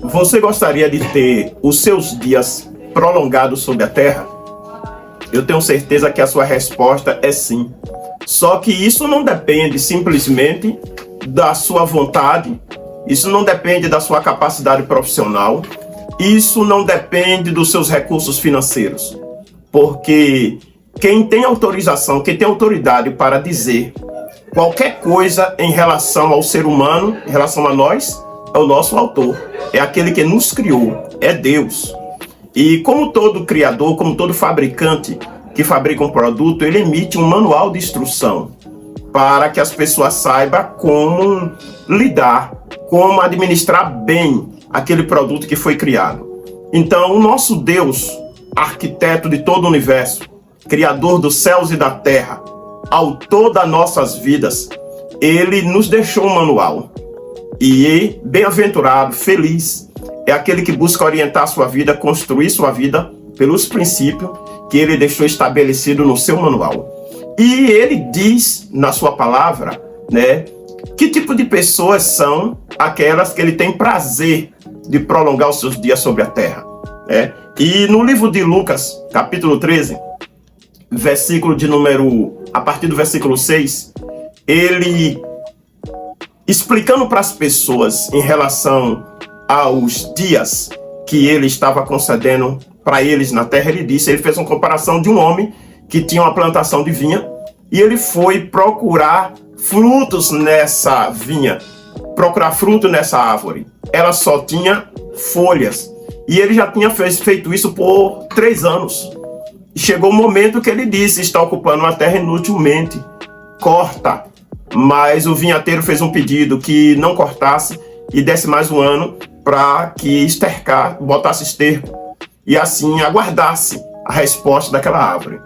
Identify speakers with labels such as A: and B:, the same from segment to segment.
A: Você gostaria de ter os seus dias prolongados sobre a terra? Eu tenho certeza que a sua resposta é sim. Só que isso não depende simplesmente da sua vontade, isso não depende da sua capacidade profissional, isso não depende dos seus recursos financeiros. Porque quem tem autorização, quem tem autoridade para dizer qualquer coisa em relação ao ser humano, em relação a nós, é o nosso autor, é aquele que nos criou, é Deus. E como todo criador, como todo fabricante que fabrica um produto, ele emite um manual de instrução para que as pessoas saibam como lidar, como administrar bem aquele produto que foi criado. Então, o nosso Deus, arquiteto de todo o universo, criador dos céus e da terra, autor das nossas vidas, ele nos deixou um manual. E bem-aventurado, feliz, é aquele que busca orientar a sua vida, construir sua vida pelos princípios que ele deixou estabelecido no seu manual. E ele diz na sua palavra, né, que tipo de pessoas são aquelas que ele tem prazer de prolongar os seus dias sobre a terra. Né? E no livro de Lucas, capítulo 13, a partir do versículo 6, ele explicando para as pessoas em relação aos dias que ele estava concedendo para eles na terra, ele fez uma comparação de um homem que tinha uma plantação de vinha e ele foi procurar frutos nessa vinha, procurar fruto nessa árvore. Ela só tinha folhas e ele já tinha feito isso por 3 anos. Chegou o momento que ele disse: está ocupando a terra inutilmente, corta. Mas o vinhateiro fez um pedido que não cortasse e desse mais um ano para que botasse esterco e assim aguardasse a resposta daquela árvore.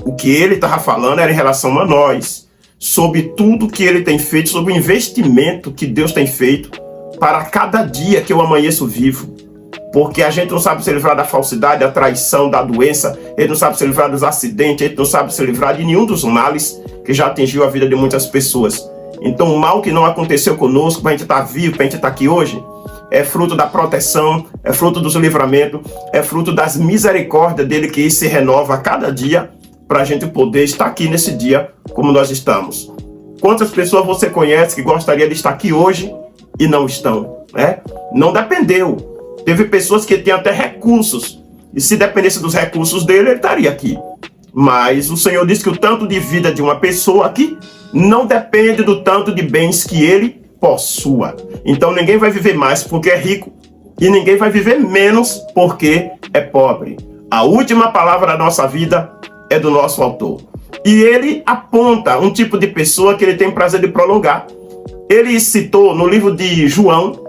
A: O que ele estava falando era em relação a nós, sobre tudo que ele tem feito, sobre o investimento que Deus tem feito para cada dia que eu amanheço vivo. Porque a gente não sabe se livrar da falsidade, da traição, da doença, ele não sabe se livrar dos acidentes, ele não sabe se livrar de nenhum dos males que já atingiu a vida de muitas pessoas. Então o mal que não aconteceu conosco, para a gente estar vivo, para a gente estar aqui hoje, é fruto da proteção, é fruto dos livramentos, é fruto das misericórdias dele que se renova a cada dia para a gente poder estar aqui nesse dia como nós estamos. Quantas pessoas você conhece que gostaria de estar aqui hoje e não estão? Né? Não dependeu. Teve pessoas que tinham até recursos, e se dependesse dos recursos dele, ele estaria aqui. Mas o Senhor diz que o tanto de vida de uma pessoa aqui não depende do tanto de bens que ele possua. Então ninguém vai viver mais porque é rico, e ninguém vai viver menos porque é pobre. A última palavra da nossa vida é do nosso autor. E ele aponta um tipo de pessoa que ele tem prazer de prolongar. Ele citou no livro de João,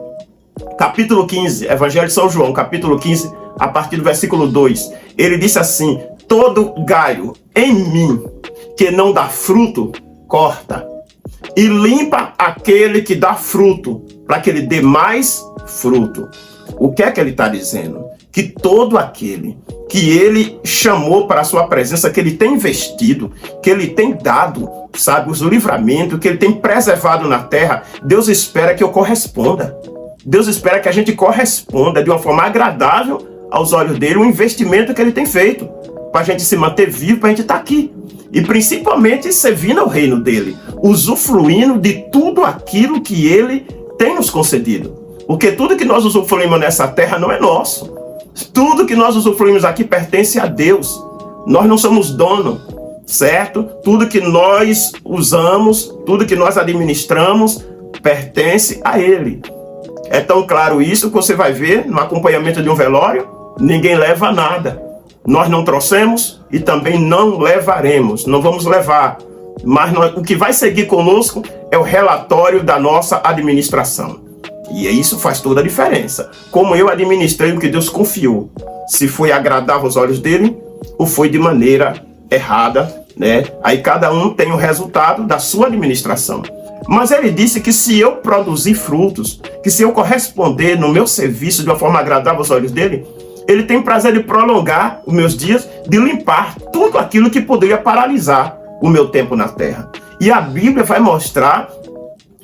A: capítulo 15, Evangelho de São João, capítulo 15, a partir do versículo 2. Ele disse assim: todo galho em mim que não dá fruto, corta. E limpa aquele que dá fruto, para que ele dê mais fruto. O que é que ele está dizendo? Que todo aquele que ele chamou para a sua presença, que ele tem investido, que ele tem dado, sabe, os livramentos, que ele tem preservado na terra, Deus espera que eu corresponda. Deus espera que a gente corresponda de uma forma agradável aos olhos dele o investimento que ele tem feito para a gente se manter vivo, para a gente estar aqui. E principalmente servindo ao reino dele, usufruindo de tudo aquilo que ele tem nos concedido. Porque tudo que nós usufruímos nessa terra não é nosso. Tudo que nós usufruímos aqui pertence a Deus. Nós não somos dono, certo? Tudo que nós usamos, tudo que nós administramos, pertence a ele. É tão claro isso que você vai ver no acompanhamento de um velório, ninguém leva nada. Nós não trouxemos e também não levaremos, não vamos levar. Mas o que vai seguir conosco é o relatório da nossa administração. E isso faz toda a diferença. Como eu administrei o que Deus confiou. Se foi agradável aos olhos dele ou foi de maneira errada, né? Aí cada um tem o resultado da sua administração. Mas ele disse que se eu produzir frutos, que se eu corresponder no meu serviço de uma forma agradável aos olhos dele, ele tem prazer de prolongar os meus dias, de limpar tudo aquilo que poderia paralisar o meu tempo na terra. E a Bíblia vai mostrar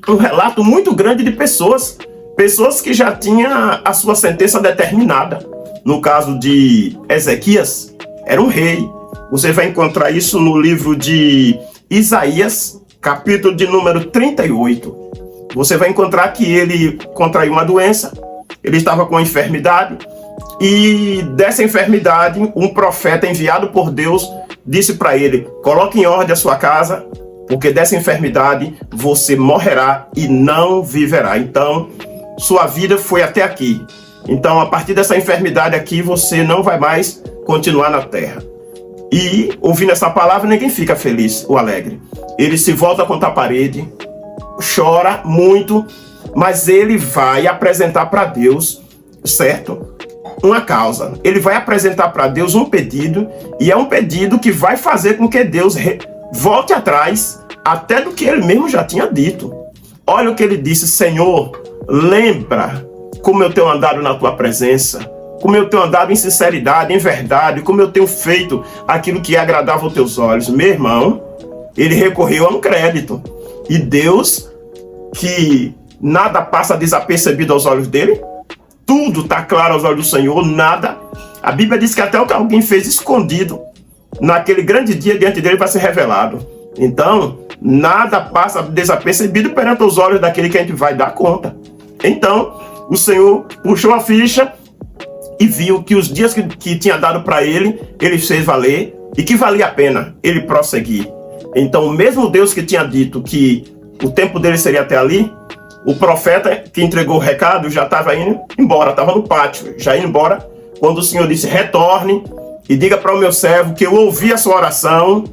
A: um relato muito grande de pessoas Pessoas que já tinham a sua sentença determinada. No caso de Ezequias, era um rei. Você vai encontrar isso no livro de Isaías, capítulo de número 38. Você vai encontrar que ele contraiu uma doença, ele estava com enfermidade, e dessa enfermidade, um profeta enviado por Deus disse para ele: coloque em ordem a sua casa, porque dessa enfermidade você morrerá e não viverá. Então, sua vida foi até aqui. Então, a partir dessa enfermidade aqui, você não vai mais continuar na terra. E, ouvindo essa palavra, ninguém fica feliz ou alegre. Ele se volta contra a parede, chora muito, mas ele vai apresentar para Deus, certo? Uma causa. Ele vai apresentar para Deus um pedido, e é um pedido que vai fazer com que Deus volte atrás até do que ele mesmo já tinha dito. Olha o que ele disse: Senhor, lembra como eu tenho andado na tua presença, como eu tenho andado em sinceridade, em verdade, como eu tenho feito aquilo que é agradável aos teus olhos. Meu irmão, ele recorreu a um crédito. E Deus, que nada passa desapercebido aos olhos dele, tudo está claro aos olhos do Senhor, nada. A Bíblia diz que até o que alguém fez escondido, naquele grande dia diante dele vai ser revelado. Então, nada passa desapercebido perante os olhos daquele que a gente vai dar conta. Então, o Senhor puxou a ficha e viu que os dias que tinha dado para ele, ele fez valer e que valia a pena ele prosseguir. Então, o mesmo Deus que tinha dito que o tempo dele seria até ali, o profeta que entregou o recado já estava indo embora, estava no pátio, já indo embora, quando o Senhor disse: retorne e diga para o meu servo que eu ouvi a sua oração,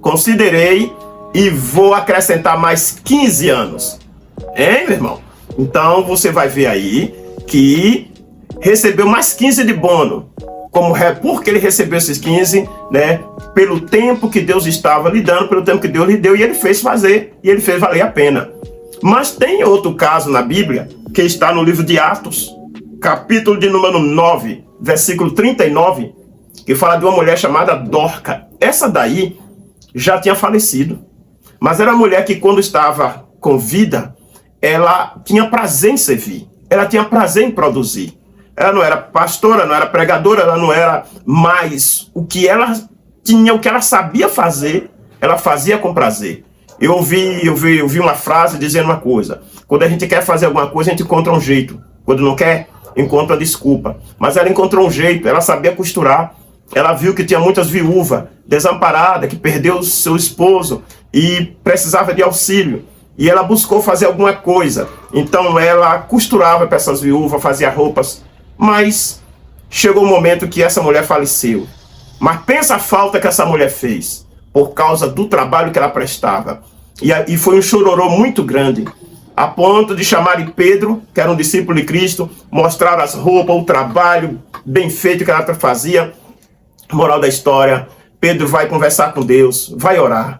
A: considerei e vou acrescentar mais 15 anos. Hein, meu irmão? Então, você vai ver aí que recebeu mais 15 de bônus. Porque ele recebeu esses 15, né? Pelo tempo que Deus estava lhe dando, pelo tempo que Deus lhe deu, e ele fez fazer, e ele fez valer a pena. Mas tem outro caso na Bíblia, que está no livro de Atos, capítulo de número 9, versículo 39, que fala de uma mulher chamada Dorca. Essa daí já tinha falecido, mas era uma mulher que, quando estava com vida, ela tinha prazer em servir, ela tinha prazer em produzir. Ela não era pastora, não era pregadora, ela não era mais o que ela tinha, o que ela sabia fazer, ela fazia com prazer. Eu ouvi uma frase dizendo uma coisa: quando a gente quer fazer alguma coisa, a gente encontra um jeito. Quando não quer, encontra desculpa. Mas ela encontrou um jeito, ela sabia costurar. Ela viu que tinha muitas viúvas desamparadas, que perdeu seu esposo e precisava de auxílio. E ela buscou fazer alguma coisa. Então ela costurava para essas viúvas, fazia roupas. Mas chegou o momento que essa mulher faleceu. Mas pensa a falta que essa mulher fez por causa do trabalho que ela prestava. E foi um chororô muito grande, a ponto de chamarem Pedro, que era um discípulo de Cristo, mostrar as roupas, o trabalho bem feito que ela fazia. Moral da história: Pedro vai conversar com Deus, vai orar.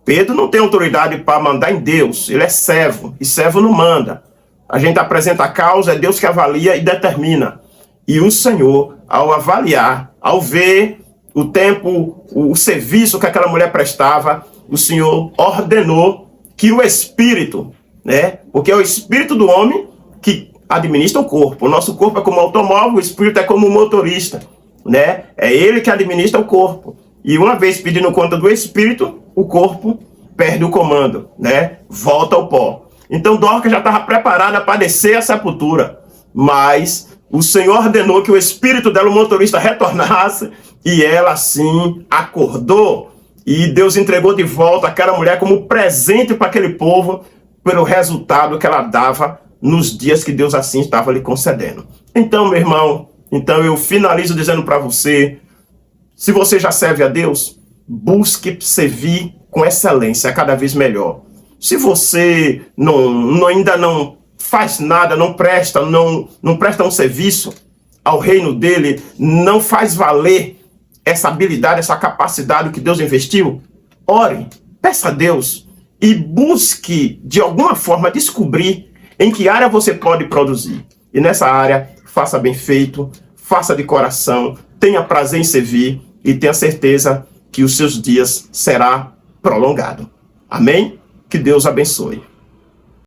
A: Pedro não tem autoridade para mandar em Deus, ele é servo, e servo não manda. A gente apresenta a causa, é Deus que avalia e determina. E o Senhor, ao avaliar, ao ver o tempo, o serviço que aquela mulher prestava, o Senhor ordenou que o Espírito, né? Porque é o Espírito do homem que administra o corpo. O nosso corpo é como um automóvel, o Espírito é como um motorista, né? É ele que administra o corpo. E uma vez pedindo conta do Espírito, o corpo perde o comando, né? Volta ao pó. Então Dorca já estava preparada para descer à sepultura, mas o Senhor ordenou que o espírito dela, o motorista, retornasse, e ela assim acordou, e Deus entregou de volta aquela mulher como presente para aquele povo, pelo resultado que ela dava nos dias que Deus assim estava lhe concedendo. Então, meu irmão, eu finalizo dizendo para você: se você já serve a Deus, busque servir com excelência, cada vez melhor. Se você ainda não faz nada, não presta um serviço ao reino dele, não faz valer essa habilidade, essa capacidade que Deus investiu, ore, peça a Deus e busque de alguma forma descobrir em que área você pode produzir. E nessa área, faça bem feito, faça de coração, tenha prazer em servir e tenha certeza que os seus dias será prolongado. Amém? Que Deus abençoe.